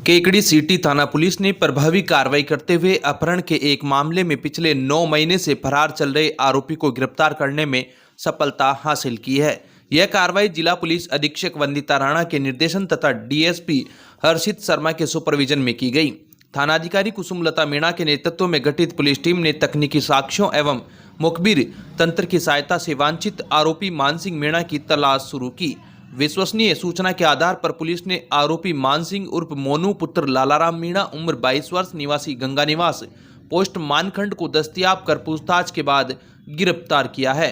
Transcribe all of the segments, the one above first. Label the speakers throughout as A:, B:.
A: Kekri city थाना police ने प्रभावी कार्रवाई करते हुए अपहरण के एक मामले में पिछले 9 महीने से फरार चल रहे आरोपी को गिरफ्तार करने में सफलता हासिल की है। यह कार्रवाई जिला पुलिस अधीक्षक वंदिता राणा के निर्देशन तथा डीएसपी हर्षित शर्मा के सुपरविजन में की गई। थानाधिकारी कुसुमलता मीणा के नेतृत्व में गठित पुलिस टीम ने तकनीकी साक्ष्यों एवं मुखबिर तंत्र की सहायता से वांछित आरोपी मानसिंह मीणा की तलाश शुरू की। विश्वसनीय सूचना के आधार पर पुलिस ने आरोपी मानसिंह उर्फ मोनू पुत्र लालाराम मीणा उम्र 22 वर्ष निवासी गंगा निवास पोस्ट मानखंड को दस्तयाब कर पूछताछ के बाद गिरफ्तार किया है।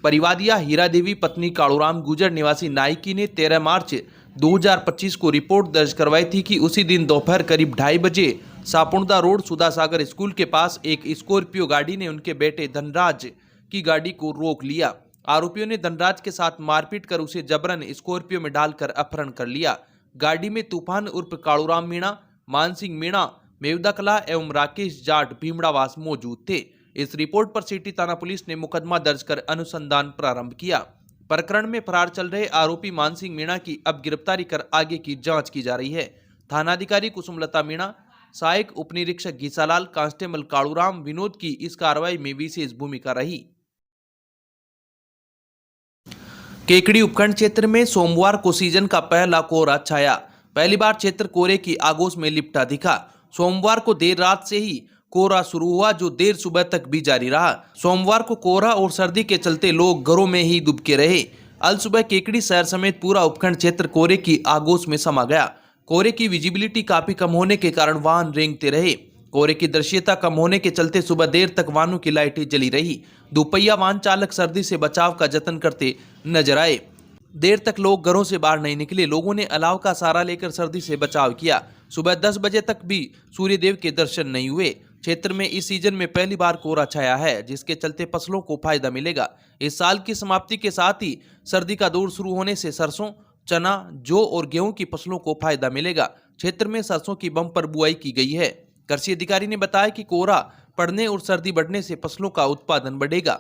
A: परिवादिया हीरा देवी पत्नी कालूराम गुजर निवासी नायकी ने 13 मार्च 2025 को रिपोर्ट दर्ज करवाई थी कि उसी दिन दोपहर करीब 2:30 बजे सापुड़दा रोड सुधा सागर स्कूल के पास एक स्कॉर्पियो गाड़ी ने उनके बेटे धनराज की गाड़ी को रोक लिया। आरोपियों ने धनराज के साथ मारपीट कर उसे जबरन स्कॉर्पियो में डालकर अपहरण कर लिया। गाड़ी में तूफान उर्फ कालूराम मीणा, मानसिंह मीणा, मेवदा कला एवं राकेश जाट भीमड़ावास मौजूद थे। इस रिपोर्ट पर सिटी थाना पुलिस ने मुकदमा दर्ज कर अनुसंधान प्रारंभ किया। प्रकरण में फरार चल रहे आरोपी मानसिंह मीणा की अब गिरफ्तारी कर आगे की जांच की जा रही है। थानाधिकारी कुसुमलता मीणा, सहायक उपनिरीक्षक गीसालाल, कांस्टेबल कालूराम विनोद की इस कार्रवाई में विशेष भूमिका रही। केकड़ी उपखंड क्षेत्र में सोमवार को सीजन का पहला कोहरा छाया। पहली बार क्षेत्र कोहरे की आगोश में लिपटा दिखा। सोमवार को देर रात से ही कोहरा शुरू हुआ जो देर सुबह तक भी जारी रहा। सोमवार को कोहरा और सर्दी के चलते लोग घरों में ही दुबके रहे। अल सुबह केकड़ी शहर समेत पूरा उपखंड क्षेत्र कोहरे की आगोश में समा गया। कोहरे की विजिबिलिटी काफी कम होने के कारण वाहन रेंगते रहे। कोहरे की दृश्यता कम होने के चलते सुबह देर तक वाहनों की लाइटें जली रही। दोपहिया वाहन चालक सर्दी से बचाव का जतन करते नजर आए। देर तक लोग घरों से बाहर नहीं निकले। लोगों ने अलाव का सहारा लेकर सर्दी से बचाव किया। सुबह 10 बजे तक भी सूर्यदेव के दर्शन नहीं हुए। क्षेत्र में इस सीजन में पहली बार कोहरा छाया है, जिसके चलते फसलों को फायदा मिलेगा। इस साल की समाप्ति के साथ ही सर्दी का दौर शुरू होने से सरसों, चना, जौ और गेहूं की फसलों को फायदा मिलेगा। क्षेत्र में सरसों की बम्पर बुआई की गई है। कृषि अधिकारी ने बताया कि कोहरा पड़ने और सर्दी बढ़ने से फसलों का उत्पादन बढ़ेगा।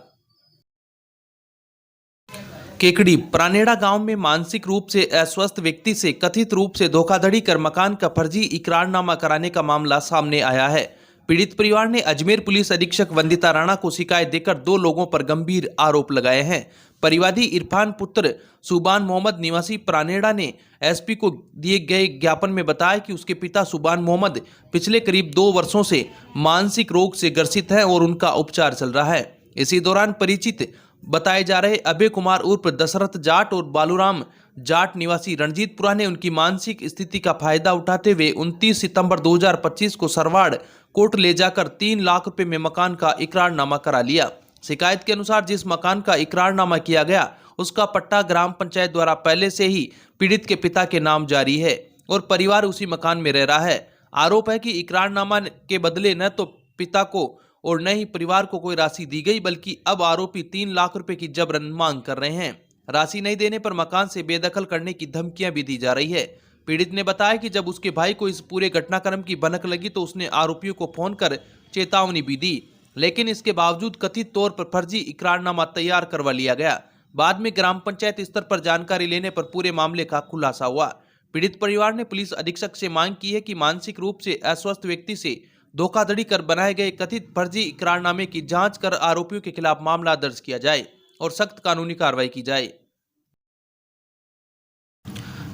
A: केकड़ी प्रानेड़ा गांव में मानसिक रूप से अस्वस्थ व्यक्ति से कथित रूप से धोखाधड़ी कर मकान का फर्जी इकरारनामा कराने का मामला सामने आया है। पीड़ित परिवार ने अजमेर पुलिस अधीक्षक वंदिता राणा को शिकायत देकर 2 लोगों पर गंभीर आरोप लगाए हैं। परिवादी इरफान पुत्र सुबान मोहम्मद निवासी प्रानेड़ा ने एसपी को दिए गए ज्ञापन में बताया कि उसके पिता सुबान मोहम्मद पिछले करीब 2 वर्षों से मानसिक रोग से ग्रसित हैं और उनका उपचार चल रहा है। इसी दौरान परिचित बताए जा रहे अभय कुमार उर्फ दशरथ जाट और बालूराम जाट निवासी रणजीतपुरा ने उनकी मानसिक स्थिति का फायदा उठाते हुए 29 सितंबर 2025 को सरवाड़ कोर्ट ले जाकर 3 लाख रुपए में मकान का इकरारनामा करा लिया। शिकायत के अनुसार जिस मकान का इकरारनामा किया गया उसका पट्टा ग्राम पंचायत द्वारा पहले से ही पीड़ित के पिता के नाम जारी है और परिवार उसी मकान में रह रहा है। आरोप है कि इकरारनामा के बदले न तो पिता को और न ही परिवार को कोई राशि दी गई, बल्कि अब आरोपी 3 लाख रुपए की जबरन मांग कर रहे हैं। राशि नहीं देने पर मकान से बेदखल करने की धमकियां भी दी जा रही है। पीड़ित ने बताया कि जब उसके भाई को इस पूरे घटनाक्रम की भनक लगी तो उसने आरोपियों को फोन कर चेतावनी भी दी, लेकिन इसके बावजूद कथित तौर पर फर्जी इकरारनामा तैयार करवा लिया गया। बाद में ग्राम पंचायत स्तर पर जानकारी लेने पर पूरे मामले का खुलासा हुआ। पीड़ित परिवार ने पुलिस अधीक्षक से मांग की है कि मानसिक रूप से अस्वस्थ व्यक्ति से धोखाधड़ी कर बनाए गए कथित फर्जी इकरारनामे की जांच कर आरोपियों के खिलाफ मामला दर्ज किया जाए और सख्त कानूनी कार्रवाई की जाए।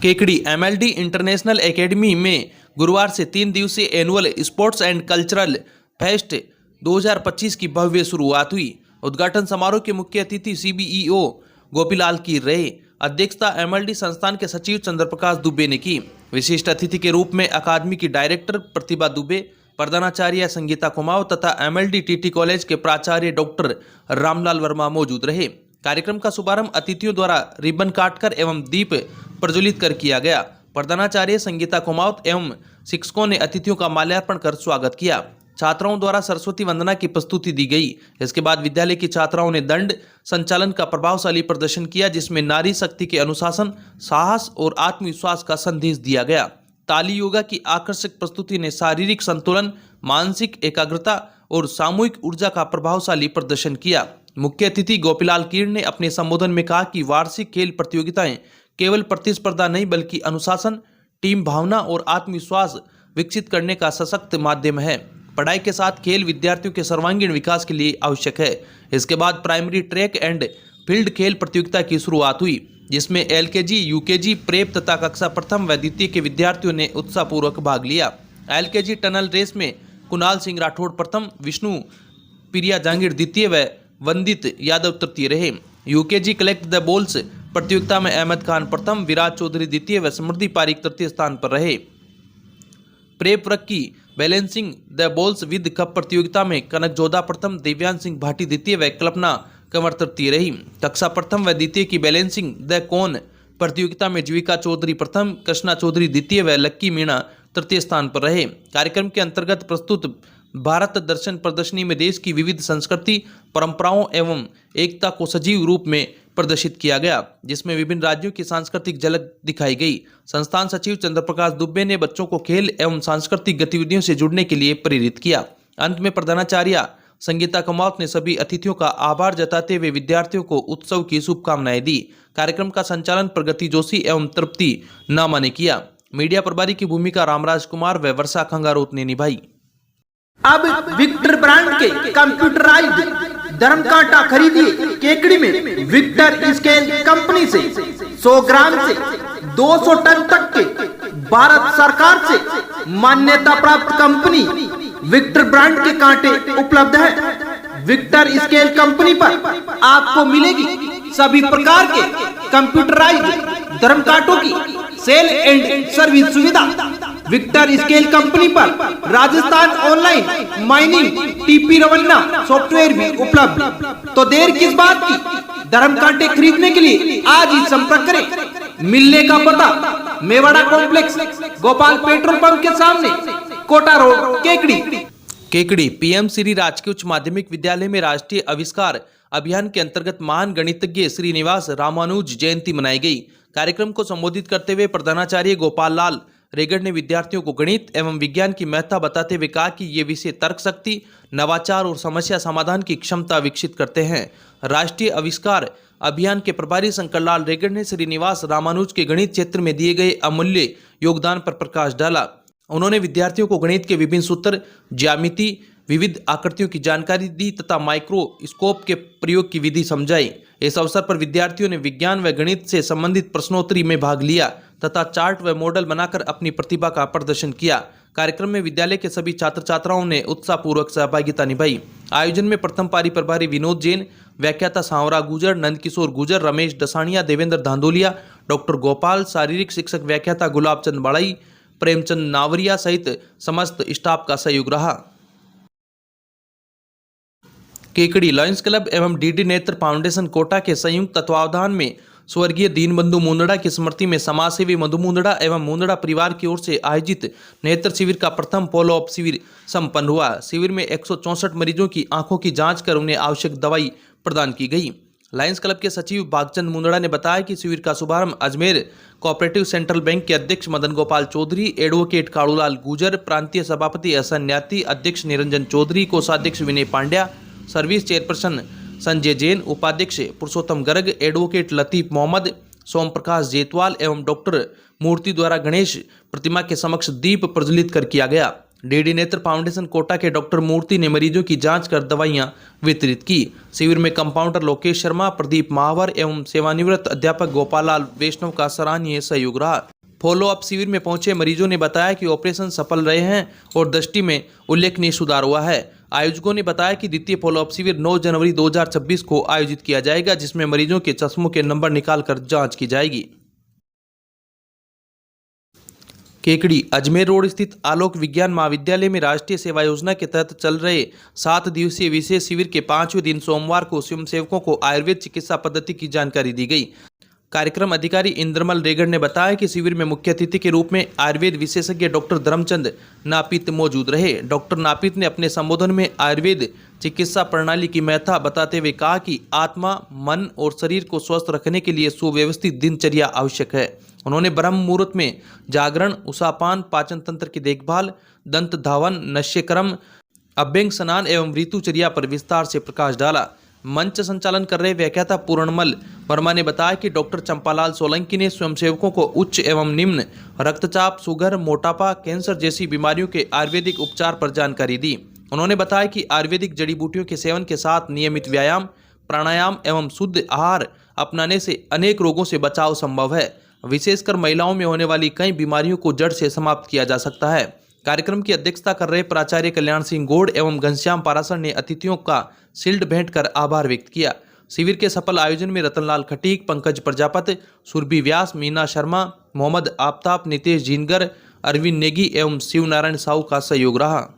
A: केकड़ी एमएलडी इंटरनेशनल एकेडमी में गुरुवार से 3 दिवसीय annual sports and cultural fest 2025 की भव्य शुरुआत हुई। उद्घाटन समारोह के मुख्य अतिथि सीबीईओ गोपीलाल कीर रहे। अध्यक्षता एमएलडी संस्थान के सचिव चंद्रप्रकाश दुबे ने की। विशिष्ट अतिथि के रूप में अकादमी की डायरेक्टर प्रतिभा दुबे, प्रधानाचार्य संगीता कुमाव तथा एमएलडी टीटी कॉलेज के प्राचार्य डॉक्टर रामलाल वर्मा मौजूद रहे। कार्यक्रम का शुभारंभ अतिथियों द्वारा रिबन काटकर एवं दीप प्रज्वलित कर किया गया। प्रधानाचार्य संगीता कुमाव एवं शिक्षकों ने अतिथियों का माल्यार्पण कर स्वागत किया। छात्राओं द्वारा सरस्वती वंदना की प्रस्तुति दी गई। इसके बाद विद्यालय की छात्राओं ने दंड संचालन का प्रभावशाली प्रदर्शन किया, जिसमें नारी शक्ति के अनुशासन, साहस और आत्मविश्वास का संदेश दिया गया। ताली योगा की आकर्षक प्रस्तुति ने शारीरिक संतुलन, मानसिक एकाग्रता और सामूहिक ऊर्जा का प्रभावशाली प्रदर्शन किया। मुख्य अतिथि गोपीलाल कीर ने अपने संबोधन में कहा कि वार्षिक खेल प्रतियोगिताएं केवल प्रतिस्पर्धा नहीं बल्कि अनुशासन, टीम भावना और आत्मविश्वास विकसित करने का सशक्त माध्यम है। पढ़ाई के साथ खेल विद्यार्थियों के सर्वांगीण विकास के लिए आवश्यक है। इसके बाद प्राइमरी ट्रैक एंड फील्ड खेल प्रतियोगिता की शुरुआत हुई, जिसमें LKG, UKG, प्रेप तथा कक्षा प्रथम व द्वितीय के विद्यार्थियों ने उत्साहपूर्वक भाग लिया। LKG टनल रेस में कुणाल सिंह राठौड़ प्रथम, विष्णु प्रिया जहांगीर द्वितीय व वंदित यादव तृतीय रहे। UKG कलेक्ट द बॉल्स प्रतियोगिता में अहमद खान प्रथम, विराज चौधरी द्वितीय व समृद्धि पारिक तृतीय स्थान पर रहे। प्रेप वर्ग की balancing the balls with cup प्रतियोगिता में कनक जोधा प्रथम, दिव्यांश सिंह भाटी द्वितीय व कल्पना कंवर तृतीय रही। कक्षा प्रथम व द्वितीय की बैलेंसिंग द कोन प्रतियोगिता में जीविका चौधरी प्रथम, कृष्णा चौधरी द्वितीय व लक्की मीणा तृतीय स्थान पर रहे। कार्यक्रम के अंतर्गत प्रस्तुत भारत दर्शन प्रदर्शनी में देश की विविध संस्कृति, परंपराओं एवं एकता को सजीव रूप में प्रदर्शित किया गया, जिसमें विभिन्न राज्यों की सांस्कृतिक झलक दिखाई गई। संस्थान सचिव चंद्रप्रकाश दुबे ने बच्चों को खेल एवं सांस्कृतिक गतिविधियों से जुड़ने के लिए प्रेरित किया। अंत में प्रधानाचार्य संगीता कमावत ने सभी अतिथियों का आभार जताते हुए विद्यार्थियों को उत्सव की शुभकामनाएं दी। कार्यक्रम का संचालन प्रगति जोशी एवं तृप्ति नामा ने किया। मीडिया प्रभारी की भूमिका रामराज कुमार व वर्षा खंगारोत ने निभाई।
B: अब विक्टर ब्रांड के कंप्यूटराइज्ड धर्म कांटा खरीदिए केकड़ी में। विक्टर स्केल कंपनी से 100 ग्राम से 200 टन तक के भारत सरकार से मान्यता प्राप्त कंपनी विक्टर ब्रांड के कांटे उपलब्ध है। विक्टर स्केल कंपनी पर आपको मिलेगी सभी प्रकार के कंप्यूटराइज्ड धर्म कांटों की सेल एंड सर्विस सुविधा। विक्टर स्केल कंपनी पर Rajasthan online mining TP Revanna software भी उपलब्ध। तो देर किस बात की, धर्म कांटे खरीदने के लिए आज ही संपर्क करें। मिलने का पता Mewada complex, Gopal petrol pump के सामने, कोटा रोड, केकड़ी।
A: PM श्री राजकीय उच्च माध्यमिक विद्यालय में राष्ट्रीय आविष्कार अभियान के अंतर्गत महान गणितज्ञ श्रीनिवास रामानुज जयंती मनाई गई। कार्यक्रम को संबोधित करते हुए प्रधानाचार्य गोपाल लाल रेगड़ ने विद्यार्थियों को गणित एवं विज्ञान की महत्ता बताते हुए कहा कि ये विषय तर्क शक्ति, नवाचार और समस्या समाधान की क्षमता विकसित करते हैं। राष्ट्रीय आविष्कार अभियान के प्रभारी शंकरलाल रेगड़ ने श्रीनिवास रामानुज के गणित क्षेत्र में दिए गए अमूल्य योगदान पर प्रकाश डाला। उन्होंने विद्यार्थियों को गणित के विभिन्न सूत्र, ज्यामिति, विविध आकृतियों की जानकारी दी तथा माइक्रोस्कोप के प्रयोग की विधि समझाई। इस अवसर पर विद्यार्थियों ने विज्ञान व गणित से संबंधित प्रश्नोत्तरी में भाग लिया तथा चार्ट व मॉडल बनाकर अपनी प्रतिभा का प्रदर्शन किया। कार्यक्रम में विद्यालय के सभी छात्र छात्राओं ने उत्साहपूर्वक सहभागिता निभाई। आयोजन में प्रथम पारी प्रभारी विनोद जैन, व्याख्याता सांवरा गुजर, नंदकिशोर गुजर, रमेश डसानिया, देवेंद्र धांधोलिया, डॉक्टर गोपाल, शारीरिक शिक्षक व्याख्याता गुलाब चंद बड़ाई, प्रेमचंद नावरिया सहित समस्त स्टाफ का सहयोग रहा। केकड़ी लायंस क्लब एवं DD नेत्र फाउंडेशन कोटा के संयुक्त तत्वावधान में स्वर्गीय दीनबंधु मुंदड़ा की स्मृति में समाजसेवी मधु मुंदड़ा एवं मुंदड़ा परिवार की ओर से आयोजित नेत्र शिविर का प्रथम फॉलो अप शिविर संपन्न हुआ। शिविर में 164 मरीजों की आंखों की जांच कर उन्हें आवश्यक दवाई प्रदान की गई। लायंस क्लब के सचिव बागचंद मुंदड़ा ने बताया कि शिविर का शुभारंभ अजमेर कोऑपरेटिव सेंट्रल बैंक के अध्यक्ष मदन गोपाल चौधरी, एडवोकेट कालूलाल गुजर, प्रांतीय सभापति एहसन न्याती, अध्यक्ष निरंजन चौधरी, कोषाध्यक्ष विनय पांड्या, सर्विस चेयरपर्सन संजय जैन, उपाध्यक्ष पुरुषोत्तम गर्ग, एडवोकेट लतीफ मोहम्मद, सोम प्रकाश जेतवाल एवं डॉक्टर मूर्ति द्वारा गणेश प्रतिमा के समक्ष दीप प्रज्वलित कर किया गया। DD नेत्र फाउंडेशन कोटा के डॉक्टर मूर्ति ने मरीजों की जांच कर दवाइयां वितरित की। शिविर में कंपाउंडर लोकेश शर्मा, प्रदीप महावर एवं सेवानिवृत्त अध्यापक गोपाल लाल वैष्णव का सराहनीय सहयोग रहा। फॉलो अप शिविर में पहुंचे मरीजों ने बताया कि ऑपरेशन सफल रहे हैं और दृष्टि में उल्लेखनीय सुधार हुआ है। आयोजकों ने बताया कि द्वितीय फॉलो अप शिविर 9 जनवरी 2026 को आयोजित किया जाएगा, जिसमें मरीजों के चश्मों के नंबर निकालकर जांच की जाएगी। केकड़ी अजमेर रोड स्थित आलोक विज्ञान महाविद्यालय में राष्ट्रीय सेवा योजना के तहत चल रहे 7 दिवसीय विशेष शिविर के 5वें दिन सोमवार को स्वयंसेवकों को आयुर्वेद चिकित्सा पद्धति की जानकारी दी गई। कार्यक्रम अधिकारी इंद्रमल रेगड़ ने बताया कि शिविर में मुख्य अतिथि के रूप में आयुर्वेद विशेषज्ञ डॉक्टर धर्मचंद नापित मौजूद रहे। डॉक्टर नापित ने अपने संबोधन में आयुर्वेद चिकित्सा प्रणाली की महत्ता बताते हुए कहा कि आत्मा, मन और शरीर को स्वस्थ रखने के लिए सुव्यवस्थित दिनचर्या आवश्यक है। उन्होंने ब्रह्म मुहूर्त में जागरण, उषापान, पाचन तंत्र की देखभाल, दंत धावन, नश्यक्रम, अभ्यंग स्नान एवं ऋतुचर्या पर विस्तार से प्रकाश डाला। मंच संचालन कर रहे व्याख्याता पूर्णमल वर्मा ने बताया कि डॉक्टर चंपालाल सोलंकी ने स्वयंसेवकों को उच्च एवं निम्न रक्तचाप, शुगर, मोटापा, कैंसर जैसी बीमारियों के आयुर्वेदिक उपचार पर जानकारी दी। उन्होंने बताया कि आयुर्वेदिक जड़ी बूटियों के सेवन के साथ नियमित व्यायाम, प्राणायाम एवं शुद्ध आहार अपनाने से अनेक रोगों से बचाव संभव है। विशेषकर महिलाओं में होने वाली कई बीमारियों को जड़ से समाप्त किया जा सकता है। कार्यक्रम की अध्यक्षता कर रहे प्राचार्य कल्याण सिंह गौड़ एवं घनश्याम पारासर ने अतिथियों का शील्ड भेंट कर आभार व्यक्त किया। शिविर के सफल आयोजन में रतनलाल खटीक, पंकज प्रजापति, सुरभि व्यास, मीना शर्मा, मोहम्मद आफ्ताब, नितेश जिनगर, अरविंद नेगी एवं शिव नारायण साहू का सहयोग रहा।